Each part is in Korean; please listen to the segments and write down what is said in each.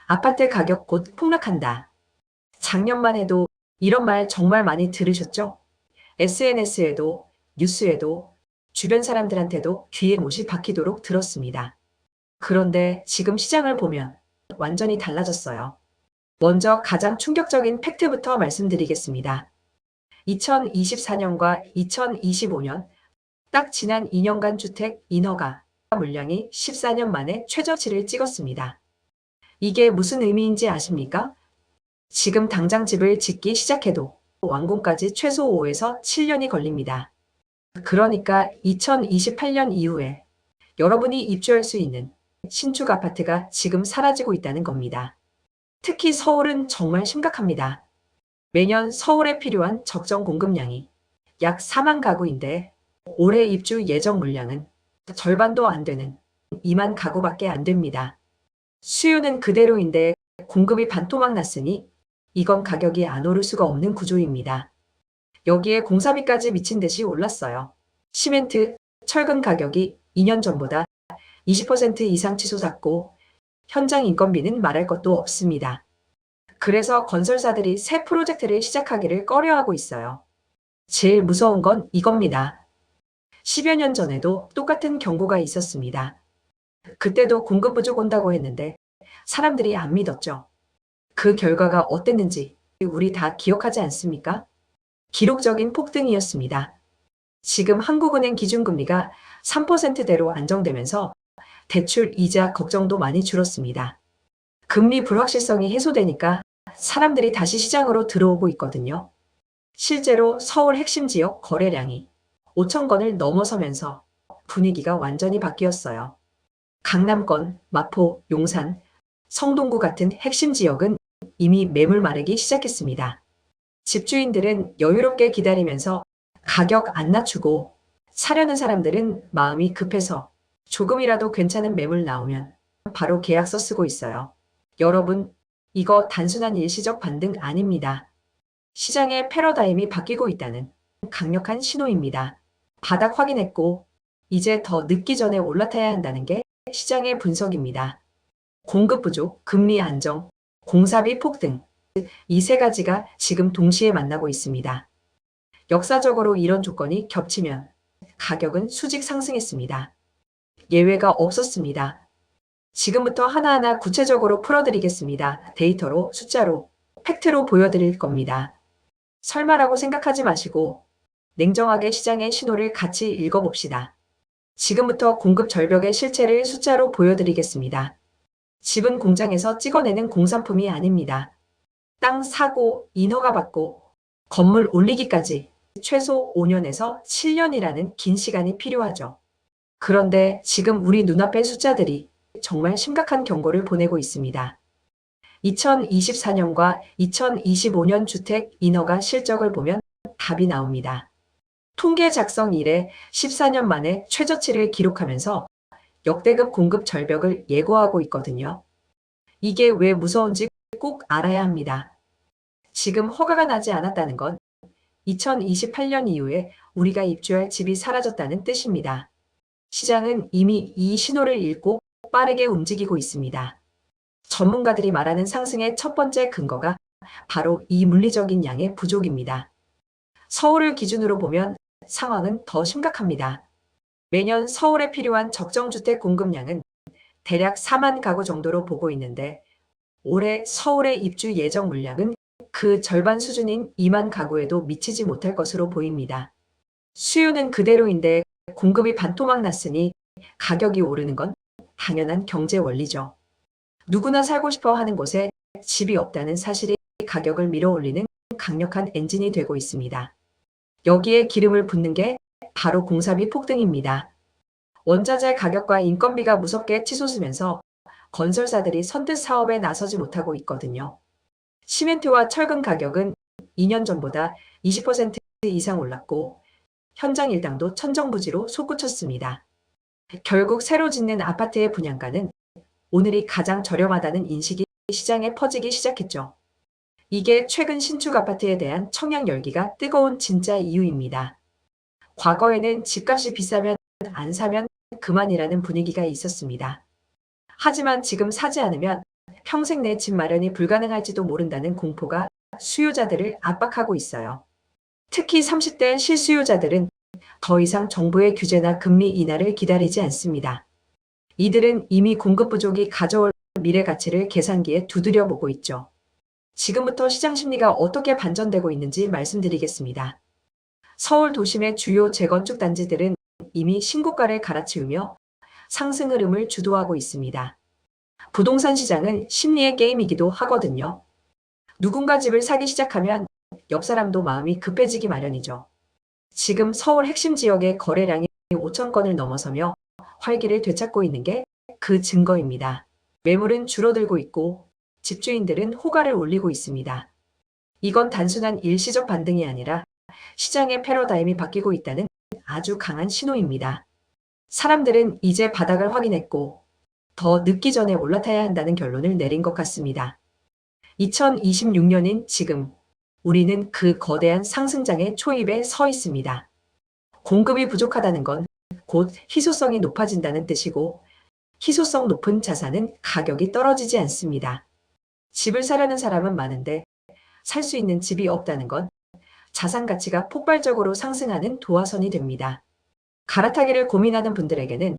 아파트 가격 곧 폭락한다. 작년만 해도 이런 말 정말 많이 들으셨죠? SNS에도, 뉴스에도, 주변 사람들한테도 귀에 못이 박히도록 들었습니다. 그런데 지금 시장을 보면 완전히 달라졌어요. 먼저 가장 충격적인 팩트부터 말씀드리겠습니다. 2024년과 2025년, 딱 지난 2년간 주택 인허가 물량이 14년 만에 최저치를 찍었습니다. 이게 무슨 의미인지 아십니까? 지금 당장 집을 짓기 시작해도 완공까지 최소 5에서 7년이 걸립니다. 그러니까 2028년 이후에 여러분이 입주할 수 있는 신축 아파트가 지금 사라지고 있다는 겁니다. 특히 서울은 정말 심각합니다. 매년 서울에 필요한 적정 공급량이 약 4만 가구인데 올해 입주 예정 물량은 절반도 안 되는 2만 가구밖에 안 됩니다. 수요는 그대로인데 공급이 반토막 났으니 이건 가격이 안 오를 수가 없는 구조입니다. 여기에 공사비까지 미친 듯이 올랐어요. 시멘트, 철근 가격이 2년 전보다 20% 이상 치솟았고 현장 인건비는 말할 것도 없습니다. 그래서 건설사들이 새 프로젝트를 시작하기를 꺼려하고 있어요. 제일 무서운 건 이겁니다. 10여 년 전에도 똑같은 경고가 있었습니다. 그때도 공급 부족 온다고 했는데 사람들이 안 믿었죠. 그 결과가 어땠는지 우리 다 기억하지 않습니까? 기록적인 폭등이었습니다. 지금 한국은행 기준금리가 3%대로 안정되면서 대출 이자 걱정도 많이 줄었습니다. 금리 불확실성이 해소되니까 사람들이 다시 시장으로 들어오고 있거든요. 실제로 서울 핵심 지역 거래량이 5천 건을 넘어서면서 분위기가 완전히 바뀌었어요. 강남권, 마포, 용산, 성동구 같은 핵심 지역은 이미 매물 마르기 시작했습니다. 집주인들은 여유롭게 기다리면서 가격 안 낮추고 사려는 사람들은 마음이 급해서 조금이라도 괜찮은 매물 나오면 바로 계약서 쓰고 있어요. 여러분, 이거 단순한 일시적 반등 아닙니다. 시장의 패러다임이 바뀌고 있다는 강력한 신호입니다. 바닥 확인했고 이제 더 늦기 전에 올라타야 한다는 게 시장의 분석입니다. 공급 부족, 금리 안정, 공사비 폭등, 이 세 가지가 지금 동시에 만나고 있습니다. 역사적으로 이런 조건이 겹치면 가격은 수직 상승했습니다. 예외가 없었습니다. 지금부터 하나하나 구체적으로 풀어드리겠습니다. 데이터로, 숫자로, 팩트로 보여드릴 겁니다. 설마라고 생각하지 마시고 냉정하게 시장의 신호를 같이 읽어봅시다. 지금부터 공급 절벽의 실체를 숫자로 보여드리겠습니다. 집은 공장에서 찍어내는 공산품이 아닙니다. 땅 사고, 인허가 받고, 건물 올리기까지 최소 5년에서 7년이라는 긴 시간이 필요하죠. 그런데 지금 우리 눈앞의 숫자들이 정말 심각한 경고를 보내고 있습니다. 2024년과 2025년 주택 인허가 실적을 보면 답이 나옵니다. 통계 작성 이래 14년 만에 최저치를 기록하면서 역대급 공급 절벽을 예고하고 있거든요. 이게 왜 무서운지 꼭 알아야 합니다. 지금 허가가 나지 않았다는 건 2028년 이후에 우리가 입주할 집이 사라졌다는 뜻입니다. 시장은 이미 이 신호를 읽고 빠르게 움직이고 있습니다. 전문가들이 말하는 상승의 첫 번째 근거가 바로 이 물리적인 양의 부족입니다. 서울을 기준으로 보면 상황은 더 심각합니다. 매년 서울에 필요한 적정주택 공급량은 대략 4만 가구 정도로 보고 있는데 올해 서울에 입주 예정 물량은 그 절반 수준인 2만 가구에도 미치지 못할 것으로 보입니다. 수요는 그대로인데 공급이 반토막 났으니 가격이 오르는 건 당연한 경제 원리죠. 누구나 살고 싶어 하는 곳에 집이 없다는 사실이 가격을 밀어올리는 강력한 엔진이 되고 있습니다. 여기에 기름을 붓는 게 바로 공사비 폭등입니다. 원자재 가격과 인건비가 무섭게 치솟으면서 건설사들이 선뜻 사업에 나서지 못하고 있거든요. 시멘트와 철근 가격은 2년 전보다 20% 이상 올랐고 현장 일당도 천정부지로 솟구쳤습니다. 결국 새로 짓는 아파트의 분양가는 오늘이 가장 저렴하다는 인식이 시장에 퍼지기 시작했죠. 이게 최근 신축 아파트에 대한 청약 열기가 뜨거운 진짜 이유입니다. 과거에는 집값이 비싸면 안 사면 그만이라는 분위기가 있었습니다. 하지만 지금 사지 않으면 평생 내 집 마련이 불가능할지도 모른다는 공포가 수요자들을 압박하고 있어요. 특히 30대 실수요자들은 더 이상 정부의 규제나 금리 인하를 기다리지 않습니다. 이들은 이미 공급 부족이 가져올 미래 가치를 계산기에 두드려 보고 있죠. 지금부터 시장 심리가 어떻게 반전되고 있는지 말씀드리겠습니다. 서울 도심의 주요 재건축 단지들은 이미 신고가를 갈아치우며 상승 흐름을 주도하고 있습니다. 부동산 시장은 심리의 게임이기도 하거든요. 누군가 집을 사기 시작하면 옆 사람도 마음이 급해지기 마련이죠. 지금 서울 핵심 지역의 거래량이 5천 건을 넘어서며 활기를 되찾고 있는 게 그 증거입니다. 매물은 줄어들고 있고 집주인들은 호가를 올리고 있습니다. 이건 단순한 일시적 반등이 아니라 시장의 패러다임이 바뀌고 있다는 아주 강한 신호입니다. 사람들은 이제 바닥을 확인했고 더 늦기 전에 올라타야 한다는 결론을 내린 것 같습니다. 2026년인 지금 우리는 그 거대한 상승장의 초입에 서 있습니다. 공급이 부족하다는 건 곧 희소성이 높아진다는 뜻이고 희소성 높은 자산은 가격이 떨어지지 않습니다. 집을 사려는 사람은 많은데 살 수 있는 집이 없다는 건 자산 가치가 폭발적으로 상승하는 도화선이 됩니다. 갈아타기를 고민하는 분들에게는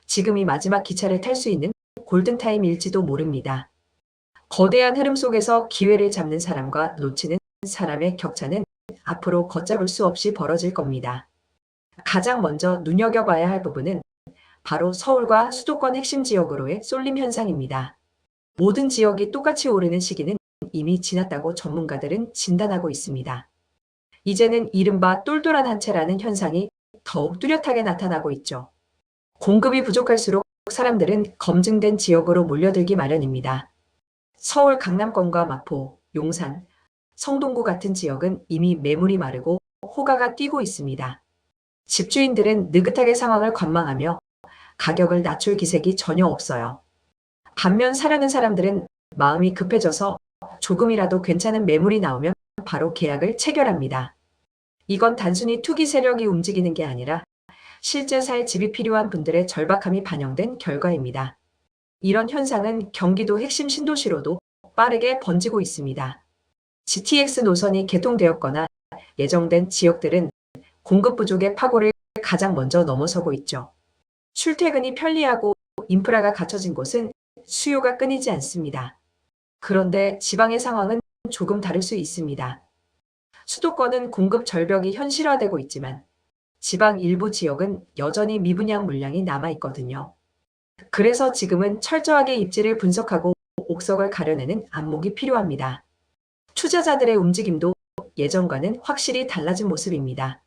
지금이 마지막 기차를 탈 수 있는 골든타임일지도 모릅니다. 거대한 흐름 속에서 기회를 잡는 사람과 놓치는 사람의 격차는 앞으로 걷잡을 수 없이 벌어질 겁니다. 가장 먼저 눈여겨봐야 할 부분은 바로 서울과 수도권 핵심 지역으로의 쏠림 현상입니다. 모든 지역이 똑같이 오르는 시기는 이미 지났다고 전문가들은 진단하고 있습니다. 이제는 이른바 똘똘한 한 채라는 현상이 더욱 뚜렷하게 나타나고 있죠. 공급이 부족할수록 사람들은 검증된 지역으로 몰려들기 마련입니다. 서울 강남권과 마포, 용산, 성동구 같은 지역은 이미 매물이 마르고 호가가 뛰고 있습니다. 집주인들은 느긋하게 상황을 관망하며 가격을 낮출 기색이 전혀 없어요. 반면 사려는 사람들은 마음이 급해져서 조금이라도 괜찮은 매물이 나오면 바로 계약을 체결합니다. 이건 단순히 투기 세력이 움직이는 게 아니라 실제 살 집이 필요한 분들의 절박함이 반영된 결과입니다. 이런 현상은 경기도 핵심 신도시로도 빠르게 번지고 있습니다. GTX 노선이 개통되었거나 예정된 지역들은 공급 부족의 파고를 가장 먼저 넘어서고 있죠. 출퇴근이 편리하고 인프라가 갖춰진 곳은 수요가 끊이지 않습니다. 그런데 지방의 상황은 조금 다를 수 있습니다. 수도권은 공급 절벽이 현실화되고 있지만 지방 일부 지역은 여전히 미분양 물량이 남아있거든요. 그래서 지금은 철저하게 입지를 분석하고 옥석을 가려내는 안목이 필요합니다. 투자자들의 움직임도 예전과는 확실히 달라진 모습입니다.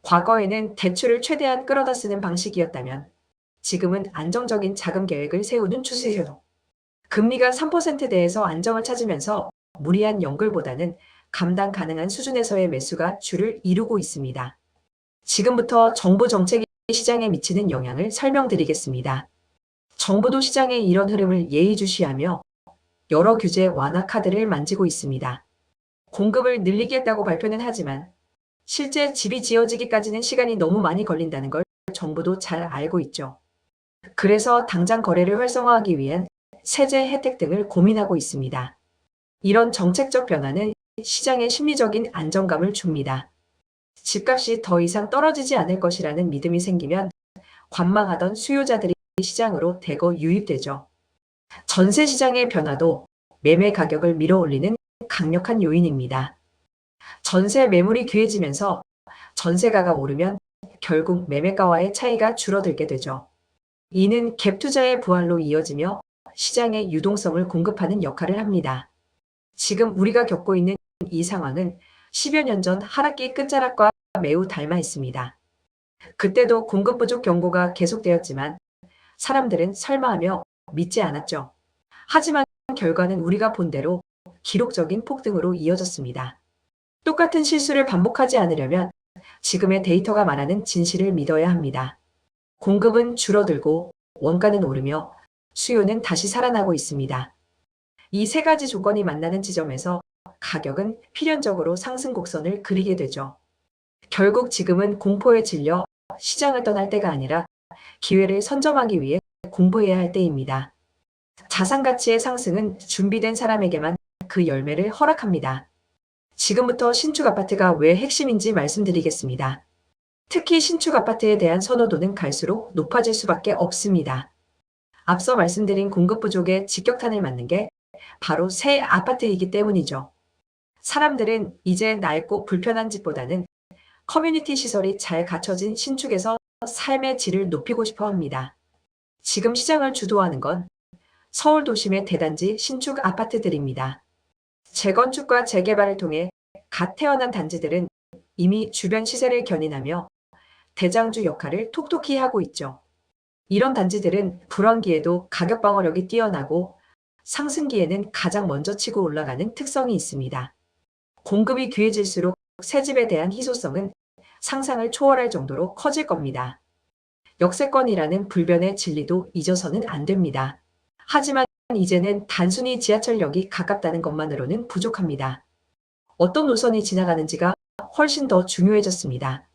과거에는 대출을 최대한 끌어다 쓰는 방식이었다면 지금은 안정적인 자금 계획을 세우는 추세죠. 금리가 3%대에서 안정을 찾으면서 무리한 연결보다는 감당 가능한 수준에서의 매수가 주를 이루고 있습니다. 지금부터 정부 정책이 시장에 미치는 영향을 설명드리겠습니다. 정부도 시장의 이런 흐름을 예의주시하며 여러 규제 완화 카드를 만지고 있습니다. 공급을 늘리겠다고 발표는 하지만 실제 집이 지어지기까지는 시간이 너무 많이 걸린다는 걸 정부도 잘 알고 있죠. 그래서 당장 거래를 활성화하기 위한 세제 혜택 등을 고민하고 있습니다. 이런 정책적 변화는 시장에 심리적인 안정감을 줍니다. 집값이 더 이상 떨어지지 않을 것이라는 믿음이 생기면 관망하던 수요자들이 시장으로 대거 유입되죠. 전세 시장의 변화도 매매 가격을 밀어올리는 강력한 요인입니다. 전세 매물이 귀해지면서 전세가가 오르면 결국 매매가와의 차이가 줄어들게 되죠. 이는 갭 투자의 부활로 이어지며 시장의 유동성을 공급하는 역할을 합니다. 지금 우리가 겪고 있는 이 상황은 10여 년 전 하락기 끝자락과 매우 닮아 있습니다. 그때도 공급 부족 경고가 계속되었지만 사람들은 설마하며 믿지 않았죠. 하지만 결과는 우리가 본 대로 기록적인 폭등으로 이어졌습니다. 똑같은 실수를 반복하지 않으려면 지금의 데이터가 말하는 진실을 믿어야 합니다. 공급은 줄어들고 원가는 오르며 수요는 다시 살아나고 있습니다. 이 세 가지 조건이 만나는 지점에서 가격은 필연적으로 상승 곡선을 그리게 되죠. 결국 지금은 공포에 질려 시장을 떠날 때가 아니라 기회를 선점하기 위해 공부해야 할 때입니다. 자산 가치의 상승은 준비된 사람에게만 그 열매를 허락합니다. 지금부터 신축 아파트가 왜 핵심인지 말씀드리겠습니다. 특히 신축 아파트에 대한 선호도는 갈수록 높아질 수밖에 없습니다. 앞서 말씀드린 공급 부족에 직격탄을 맞는 게 바로 새 아파트이기 때문이죠. 사람들은 이제 낡고 불편한 집보다는 커뮤니티 시설이 잘 갖춰진 신축에서 삶의 질을 높이고 싶어 합니다. 지금 시장을 주도하는 건 서울 도심의 대단지 신축 아파트들입니다. 재건축과 재개발을 통해 갓 태어난 단지들은 이미 주변 시세를 견인하며 대장주 역할을 톡톡히 하고 있죠. 이런 단지들은 불황기에도 가격 방어력이 뛰어나고 상승기에는 가장 먼저 치고 올라가는 특성이 있습니다. 공급이 귀해질수록 새 집에 대한 희소성은 상상을 초월할 정도로 커질 겁니다. 역세권이라는 불변의 진리도 잊어서는 안 됩니다. 하지만 이제는 단순히 지하철역이 가깝다는 것만으로는 부족합니다. 어떤 노선이 지나가는지가 훨씬 더 중요해졌습니다.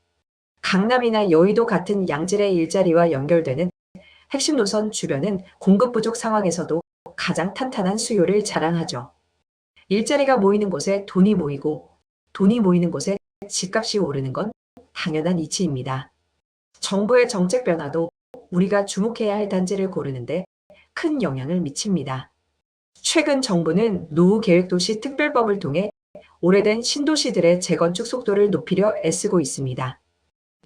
강남이나 여의도 같은 양질의 일자리와 연결되는 핵심 노선 주변은 공급 부족 상황에서도 가장 탄탄한 수요를 자랑하죠. 일자리가 모이는 곳에 돈이 모이고 돈이 모이는 곳에 집값이 오르는 건 당연한 이치입니다. 정부의 정책 변화도 우리가 주목해야 할 단지를 고르는데 큰 영향을 미칩니다. 최근 정부는 노후계획도시 특별법을 통해 오래된 신도시들의 재건축 속도를 높이려 애쓰고 있습니다.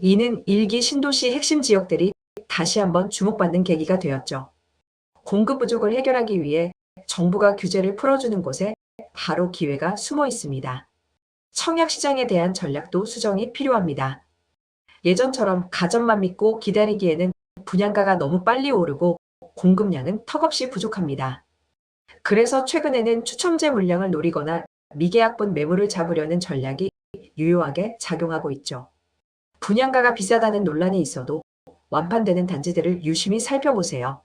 이는 1기 신도시 핵심 지역들이 다시 한번 주목받는 계기가 되었죠. 공급 부족을 해결하기 위해 정부가 규제를 풀어주는 곳에 바로 기회가 숨어 있습니다. 청약시장에 대한 전략도 수정이 필요합니다. 예전처럼 가점만 믿고 기다리기에는 분양가가 너무 빨리 오르고 공급량은 턱없이 부족합니다. 그래서 최근에는 추첨제 물량을 노리거나 미계약분 매물을 잡으려는 전략이 유효하게 작용하고 있죠. 분양가가 비싸다는 논란이 있어도 완판되는 단지들을 유심히 살펴보세요.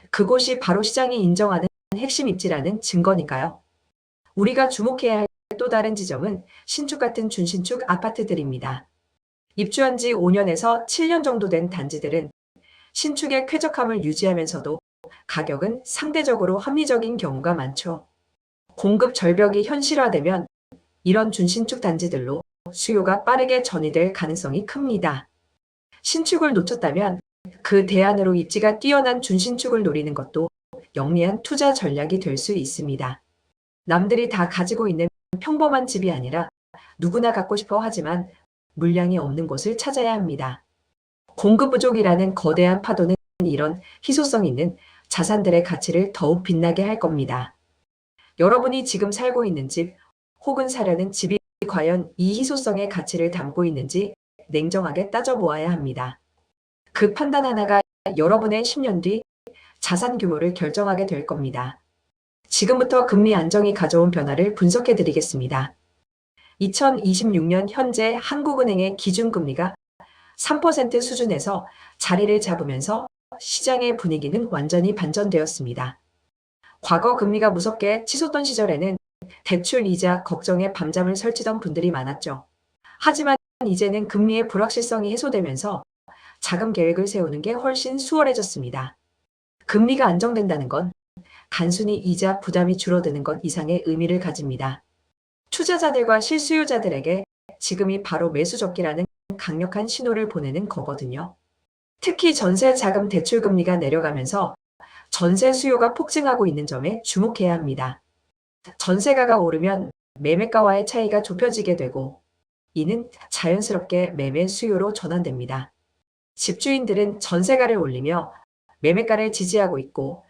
그곳이 바로 시장이 인정하는 핵심 입지라는 증거니까요. 우리가 주목해야 할 또 다른 지점은 신축 같은 준신축 아파트들입니다. 입주한 지 5년에서 7년 정도 된 단지들은 신축의 쾌적함을 유지하면서도 가격은 상대적으로 합리적인 경우가 많죠. 공급 절벽이 현실화되면 이런 준신축 단지들로 수요가 빠르게 전이될 가능성이 큽니다. 신축을 놓쳤다면 그 대안으로 입지가 뛰어난 준신축을 노리는 것도 영리한 투자 전략이 될 수 있습니다. 남들이 다 가지고 있는 평범한 집이 아니라 누구나 갖고 싶어 하지만 물량이 없는 곳을 찾아야 합니다. 공급 부족이라는 거대한 파도는 이런 희소성 있는 자산들의 가치를 더욱 빛나게 할 겁니다. 여러분이 지금 살고 있는 집 혹은 사려는 집이 과연 이 희소성의 가치를 담고 있는지 냉정하게 따져보아야 합니다. 그 판단 하나가 여러분의 10년 뒤 자산 규모를 결정하게 될 겁니다. 지금부터 금리 안정이 가져온 변화를 분석해 드리겠습니다. 2026년 현재 한국은행의 기준금리가 3% 수준에서 자리를 잡으면서 시장의 분위기는 완전히 반전되었습니다. 과거 금리가 무섭게 치솟던 시절에는 대출 이자 걱정에 밤잠을 설치던 분들이 많았죠. 하지만 이제는 금리의 불확실성이 해소되면서 자금 계획을 세우는 게 훨씬 수월해졌습니다. 금리가 안정된다는 건 단순히 이자 부담이 줄어드는 것 이상의 의미를 가집니다. 투자자들과 실수요자들에게 지금이 바로 매수 적기라는 강력한 신호를 보내는 거거든요. 특히 전세 자금 대출 금리가 내려가면서 전세 수요가 폭증하고 있는 점에 주목해야 합니다. 전세가가 오르면 매매가와의 차이가 좁혀지게 되고 이는 자연스럽게 매매 수요로 전환됩니다. 집주인들은 전세가를 올리며 매매가를 지지하고 있고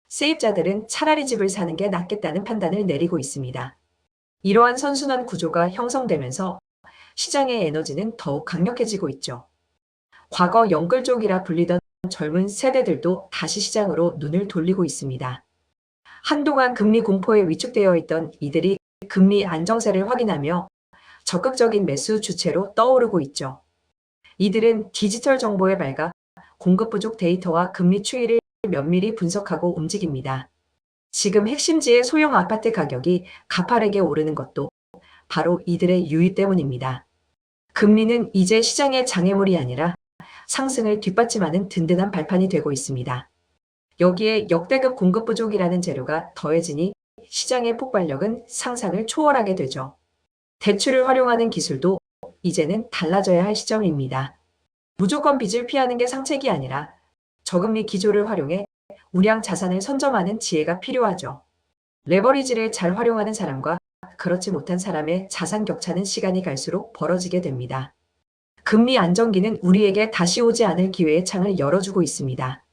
세입자들은 차라리 집을 사는 게 낫겠다는 판단을 내리고 있습니다. 이러한 선순환 구조가 형성되면서 시장의 에너지는 더욱 강력해지고 있죠. 과거 영끌족이라 불리던 젊은 세대들도 다시 시장으로 눈을 돌리고 있습니다. 한동안 금리 공포에 위축되어 있던 이들이 금리 안정세를 확인하며 적극적인 매수 주체로 떠오르고 있죠. 이들은 디지털 정보에 밝아 공급 부족 데이터와 금리 추이를 면밀히 분석하고 움직입니다. 지금 핵심지의 소형 아파트 가격이 가파르게 오르는 것도 바로 이들의 유의 때문입니다. 금리는 이제 시장의 장애물이 아니라 상승을 뒷받침하는 든든한 발판이 되고 있습니다. 여기에 역대급 공급 부족이라는 재료가 더해지니 시장의 폭발력은 상상을 초월하게 되죠. 대출을 활용하는 기술도 이제는 달라져야 할 시점입니다. 무조건 빚을 피하는 게 상책이 아니라 저금리 기조를 활용해 우량 자산을 선점하는 지혜가 필요하죠. 레버리지를 잘 활용하는 사람과 그렇지 못한 사람의 자산 격차는 시간이 갈수록 벌어지게 됩니다. 금리 안정기는 우리에게 다시 오지 않을 기회의 창을 열어주고 있습니다.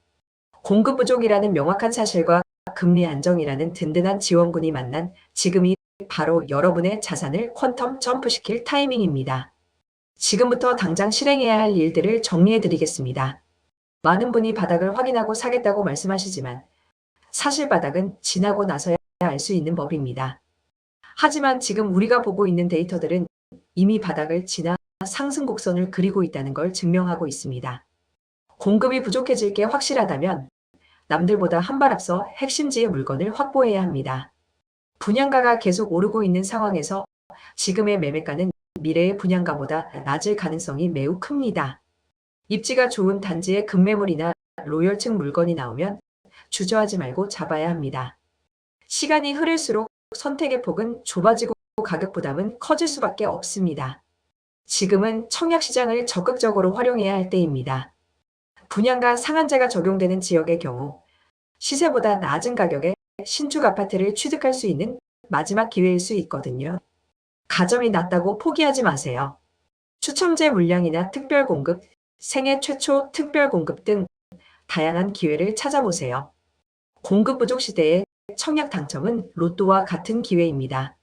공급 부족이라는 명확한 사실과 금리 안정이라는 든든한 지원군이 만난 지금이 바로 여러분의 자산을 퀀텀 점프시킬 타이밍입니다. 지금부터 당장 실행해야 할 일들을 정리해 드리겠습니다. 많은 분이 바닥을 확인하고 사겠다고 말씀하시지만 사실 바닥은 지나고 나서야 알 수 있는 법입니다. 하지만 지금 우리가 보고 있는 데이터들은 이미 바닥을 지나 상승 곡선을 그리고 있다는 걸 증명하고 있습니다. 공급이 부족해질 게 확실하다면 남들보다 한 발 앞서 핵심지의 물건을 확보해야 합니다. 분양가가 계속 오르고 있는 상황에서 지금의 매매가는 미래의 분양가보다 낮을 가능성이 매우 큽니다. 입지가 좋은 단지의 급매물이나 로열층 물건이 나오면 주저하지 말고 잡아야 합니다. 시간이 흐를수록 선택의 폭은 좁아지고 가격 부담은 커질 수밖에 없습니다. 지금은 청약시장을 적극적으로 활용해야 할 때입니다. 분양가 상한제가 적용되는 지역의 경우 시세보다 낮은 가격에 신축 아파트를 취득할 수 있는 마지막 기회일 수 있거든요. 가점이 낮다고 포기하지 마세요. 추첨제 물량이나 특별 공급, 생애 최초 특별 공급 등 다양한 기회를 찾아보세요. 공급 부족 시대에 청약 당첨은 로또와 같은 기회입니다.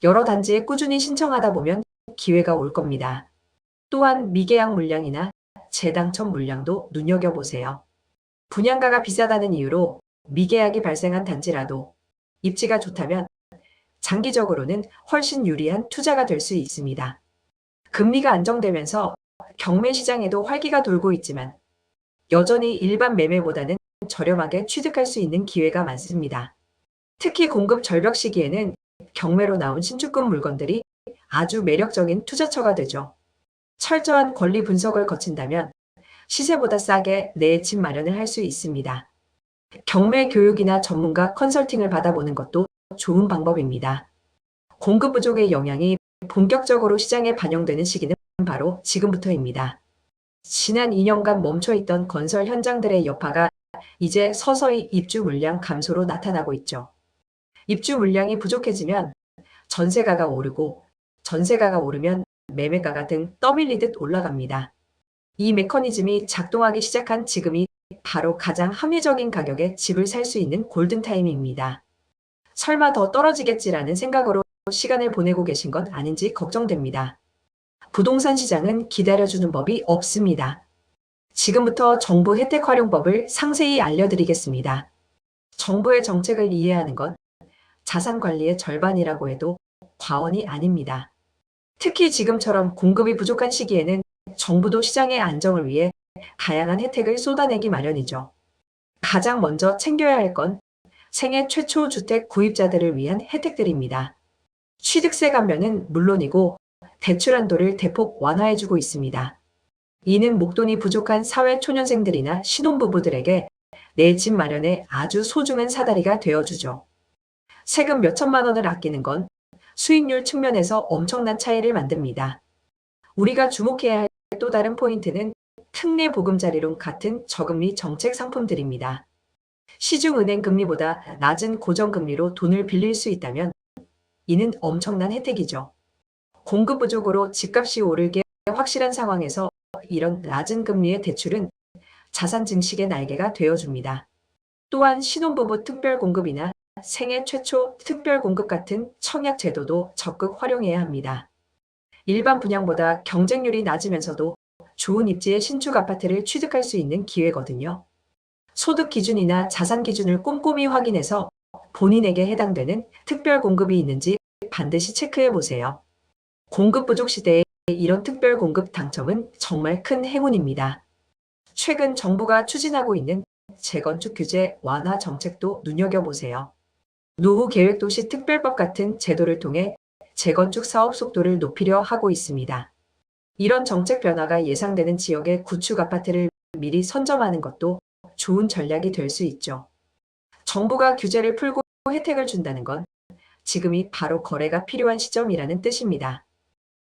여러 단지에 꾸준히 신청하다 보면 기회가 올 겁니다. 또한 미계약 물량이나 재당첨 물량도 눈여겨보세요. 분양가가 비싸다는 이유로 미계약이 발생한 단지라도 입지가 좋다면 장기적으로는 훨씬 유리한 투자가 될 수 있습니다. 금리가 안정되면서 경매 시장에도 활기가 돌고 있지만 여전히 일반 매매보다는 저렴하게 취득할 수 있는 기회가 많습니다. 특히 공급 절벽 시기에는 경매로 나온 신축급 물건들이 아주 매력적인 투자처가 되죠. 철저한 권리 분석을 거친다면 시세보다 싸게 내 집 마련을 할 수 있습니다. 경매 교육이나 전문가 컨설팅을 받아보는 것도 좋은 방법입니다. 공급 부족의 영향이 본격적으로 시장에 반영되는 시기는 바로 지금부터입니다. 지난 2년간 멈춰있던 건설 현장들의 여파가 이제 서서히 입주 물량 감소로 나타나고 있죠. 입주 물량이 부족해지면 전세가가 오르고 전세가가 오르면 매매가가 등 떠밀리듯 올라갑니다. 이 메커니즘이 작동하기 시작한 지금이 바로 가장 합리적인 가격에 집을 살 수 있는 골든타임입니다. 설마 더 떨어지겠지라는 생각으로 시간을 보내고 계신 건 아닌지 걱정됩니다. 부동산 시장은 기다려주는 법이 없습니다. 지금부터 정부 혜택 활용법을 상세히 알려드리겠습니다. 정부의 정책을 이해하는 건 자산 관리의 절반이라고 해도 과언이 아닙니다. 특히 지금처럼 공급이 부족한 시기에는 정부도 시장의 안정을 위해 다양한 혜택을 쏟아내기 마련이죠. 가장 먼저 챙겨야 할 건 생애 최초 주택 구입자들을 위한 혜택들입니다. 취득세 감면은 물론이고 대출 한도를 대폭 완화해주고 있습니다. 이는 목돈이 부족한 사회초년생들이나 신혼부부들에게 내 집 마련에 아주 소중한 사다리가 되어주죠. 세금 몇천만 원을 아끼는 건 수익률 측면에서 엄청난 차이를 만듭니다. 우리가 주목해야 할 또 다른 포인트는 특례 보금자리론 같은 저금리 정책 상품들입니다. 시중은행 금리보다 낮은 고정금리로 돈을 빌릴 수 있다면 이는 엄청난 혜택이죠. 공급 부족으로 집값이 오르게 확실한 상황에서 이런 낮은 금리의 대출은 자산 증식의 날개가 되어줍니다. 또한 신혼부부 특별공급이나 생애 최초 특별공급 같은 청약 제도도 적극 활용해야 합니다. 일반 분양보다 경쟁률이 낮으면서도 좋은 입지의 신축 아파트를 취득할 수 있는 기회거든요. 소득 기준이나 자산 기준을 꼼꼼히 확인해서 본인에게 해당되는 특별 공급이 있는지 반드시 체크해 보세요. 공급 부족 시대에 이런 특별 공급 당첨은 정말 큰 행운입니다. 최근 정부가 추진하고 있는 재건축 규제 완화 정책도 눈여겨보세요. 노후 계획도시 특별법 같은 제도를 통해 재건축 사업 속도를 높이려 하고 있습니다. 이런 정책 변화가 예상되는 지역의 구축 아파트를 미리 선점하는 것도 좋은 전략이 될 수 있죠. 정부가 규제를 풀고 혜택을 준다는 건 지금이 바로 거래가 필요한 시점이라는 뜻입니다.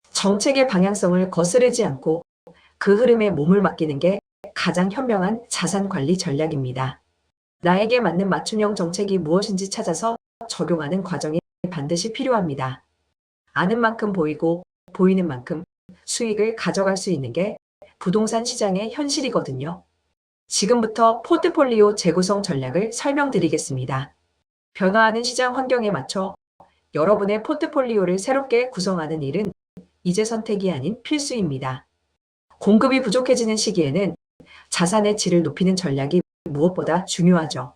정책의 방향성을 거스르지 않고 그 흐름에 몸을 맡기는 게 가장 현명한 자산 관리 전략입니다. 나에게 맞는 맞춤형 정책이 무엇인지 찾아서 적용하는 과정이 반드시 필요합니다. 아는 만큼 보이고 보이는 만큼 수익을 가져갈 수 있는 게 부동산 시장의 현실이거든요. 지금부터 포트폴리오 재구성 전략을 설명드리겠습니다. 변화하는 시장 환경에 맞춰 여러분의 포트폴리오를 새롭게 구성하는 일은 이제 선택이 아닌 필수입니다. 공급이 부족해지는 시기에는 자산의 질을 높이는 전략이 무엇보다 중요하죠.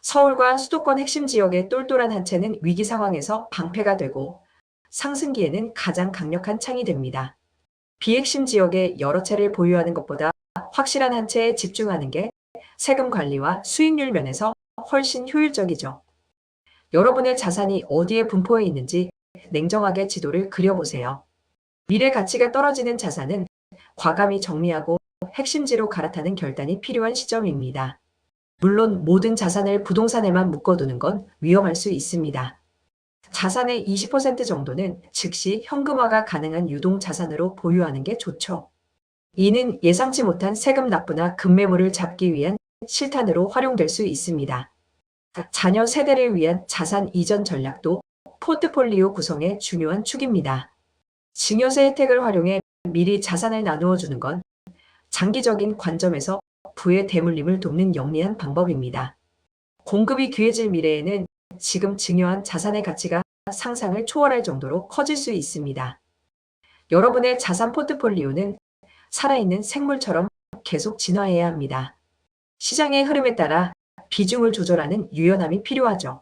서울과 수도권 핵심 지역의 똘똘한 한 채는 위기 상황에서 방패가 되고 상승기에는 가장 강력한 창이 됩니다. 비핵심 지역에 여러 채를 보유하는 것보다 확실한 한 채에 집중하는 게 세금 관리와 수익률 면에서 훨씬 효율적이죠. 여러분의 자산이 어디에 분포해 있는지 냉정하게 지도를 그려보세요. 미래 가치가 떨어지는 자산은 과감히 정리하고 핵심지로 갈아타는 결단이 필요한 시점입니다. 물론 모든 자산을 부동산에만 묶어두는 건 위험할 수 있습니다. 자산의 20% 정도는 즉시 현금화가 가능한 유동 자산으로 보유하는 게 좋죠. 이는 예상치 못한 세금 납부나 급매물을 잡기 위한 실탄으로 활용될 수 있습니다. 자녀 세대를 위한 자산 이전 전략도 포트폴리오 구성의 중요한 축입니다. 증여세 혜택을 활용해 미리 자산을 나누어 주는 건 장기적인 관점에서 부의 대물림을 돕는 영리한 방법입니다. 공급이 귀해질 미래에는 지금 증여한 자산의 가치가 상상을 초월할 정도로 커질 수 있습니다. 여러분의 자산 포트폴리오는 살아있는 생물처럼 계속 진화해야 합니다. 시장의 흐름에 따라 비중을 조절하는 유연함이 필요하죠.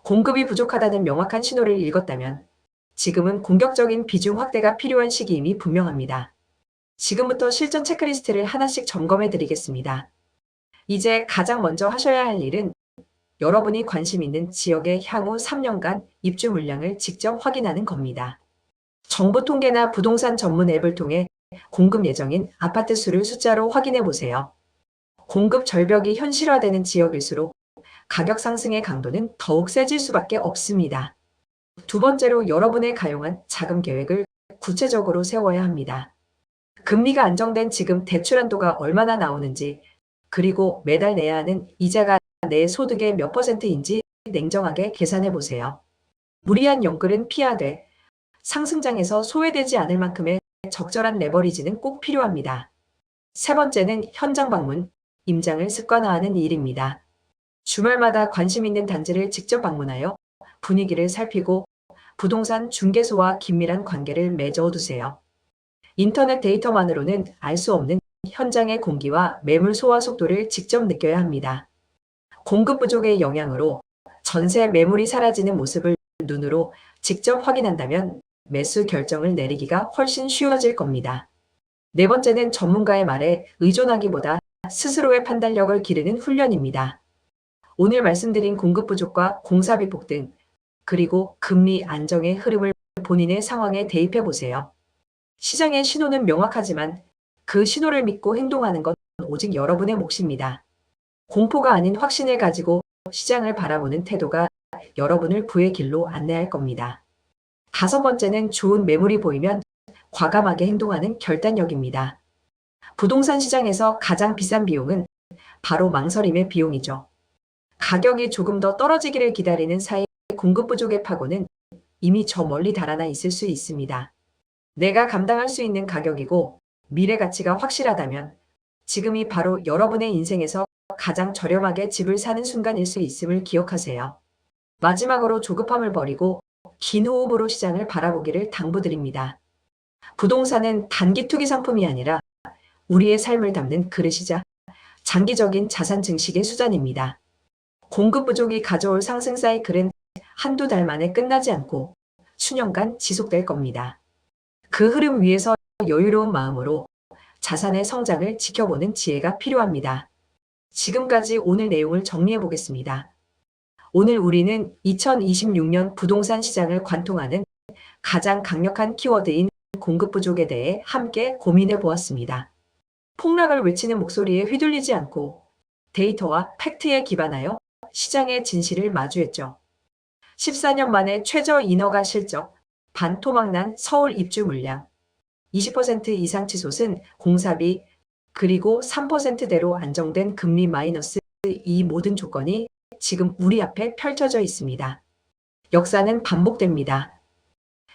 공급이 부족하다는 명확한 신호를 읽었다면 지금은 공격적인 비중 확대가 필요한 시기임이 분명합니다. 지금부터 실전 체크리스트를 하나씩 점검해 드리겠습니다. 이제 가장 먼저 하셔야 할 일은 여러분이 관심 있는 지역의 향후 3년간 입주 물량을 직접 확인하는 겁니다. 정부 통계나 부동산 전문 앱을 통해 공급 예정인 아파트 수를 숫자로 확인해 보세요. 공급 절벽이 현실화되는 지역일수록 가격 상승의 강도는 더욱 세질 수밖에 없습니다. 두 번째로 여러분의 가용한 자금 계획을 구체적으로 세워야 합니다. 금리가 안정된 지금 대출 한도가 얼마나 나오는지, 그리고 매달 내야 하는 이자가 내 소득의 몇 %인지 냉정하게 계산해 보세요. 무리한 연끌은 피하되 상승장에서 소외되지 않을 만큼의 적절한 레버리지는 꼭 필요합니다. 세 번째는 현장 방문, 임장을 습관화하는 일입니다. 주말마다 관심 있는 단지를 직접 방문하여 분위기를 살피고 부동산 중개소와 긴밀한 관계를 맺어두세요. 인터넷 데이터만으로는 알 수 없는 현장의 공기와 매물 소화 속도를 직접 느껴야 합니다. 공급 부족의 영향으로 전세 매물이 사라지는 모습을 눈으로 직접 확인한다면 매수 결정을 내리기가 훨씬 쉬워질 겁니다. 네 번째는 전문가의 말에 의존하기보다 스스로의 판단력을 기르는 훈련입니다. 오늘 말씀드린 공급 부족과 공사비 폭등, 그리고 금리 안정의 흐름을 본인의 상황에 대입해 보세요. 시장의 신호는 명확하지만 그 신호를 믿고 행동하는 건 오직 여러분의 몫입니다. 공포가 아닌 확신을 가지고 시장을 바라보는 태도가 여러분을 부의 길로 안내할 겁니다. 다섯 번째는 좋은 매물이 보이면 과감하게 행동하는 결단력입니다. 부동산 시장에서 가장 비싼 비용은 바로 망설임의 비용이죠. 가격이 조금 더 떨어지기를 기다리는 사이 공급 부족의 파고는 이미 저 멀리 달아나 있을 수 있습니다. 내가 감당할 수 있는 가격이고 미래 가치가 확실하다면 지금이 바로 여러분의 인생에서 가장 저렴하게 집을 사는 순간일 수 있음을 기억하세요. 마지막으로 조급함을 버리고 긴 호흡으로 시장을 바라보기를 당부드립니다. 부동산은 단기 투기 상품이 아니라 우리의 삶을 담는 그릇이자 장기적인 자산 증식의 수단입니다. 공급 부족이 가져올 상승 사이클은 한두 달 만에 끝나지 않고 수년간 지속될 겁니다. 그 흐름 위에서 여유로운 마음으로 자산의 성장을 지켜보는 지혜가 필요합니다. 지금까지 오늘 내용을 정리해 보겠습니다. 오늘 우리는 2026년 부동산 시장을 관통하는 가장 강력한 키워드인 공급 부족에 대해 함께 고민해 보았습니다. 폭락을 외치는 목소리에 휘둘리지 않고 데이터와 팩트에 기반하여 시장의 진실을 마주했죠. 14년 만에 최저 인허가 실적, 반토막난 서울 입주 물량, 20% 이상 치솟은 공사비, 그리고 3%대로 안정된 금리 마이너스 이 모든 조건이 지금 우리 앞에 펼쳐져 있습니다. 역사는 반복됩니다.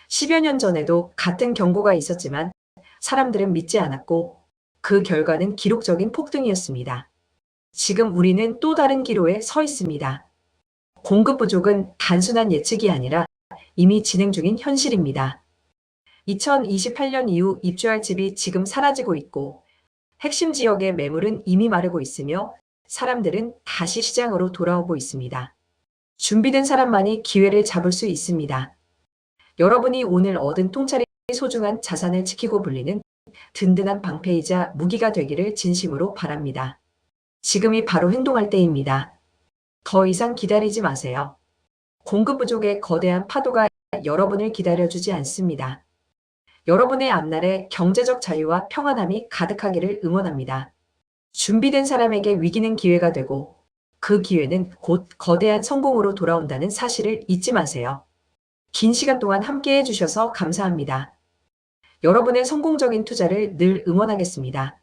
10여 년 전에도 같은 경고가 있었지만 사람들은 믿지 않았고 그 결과는 기록적인 폭등이었습니다. 지금 우리는 또 다른 기로에 서 있습니다. 공급 부족은 단순한 예측이 아니라 이미 진행 중인 현실입니다. 2028년 이후 입주할 집이 지금 사라지고 있고 핵심 지역의 매물은 이미 마르고 있으며 사람들은 다시 시장으로 돌아오고 있습니다. 준비된 사람만이 기회를 잡을 수 있습니다. 여러분이 오늘 얻은 통찰이 소중한 자산을 지키고 불리는 든든한 방패이자 무기가 되기를 진심으로 바랍니다. 지금이 바로 행동할 때입니다. 더 이상 기다리지 마세요. 공급 부족의 거대한 파도가 여러분을 기다려주지 않습니다. 여러분의 앞날에 경제적 자유와 평안함이 가득하기를 응원합니다. 준비된 사람에게 위기는 기회가 되고 그 기회는 곧 거대한 성공으로 돌아온다는 사실을 잊지 마세요. 긴 시간 동안 함께 해주셔서 감사합니다. 여러분의 성공적인 투자를 늘 응원하겠습니다.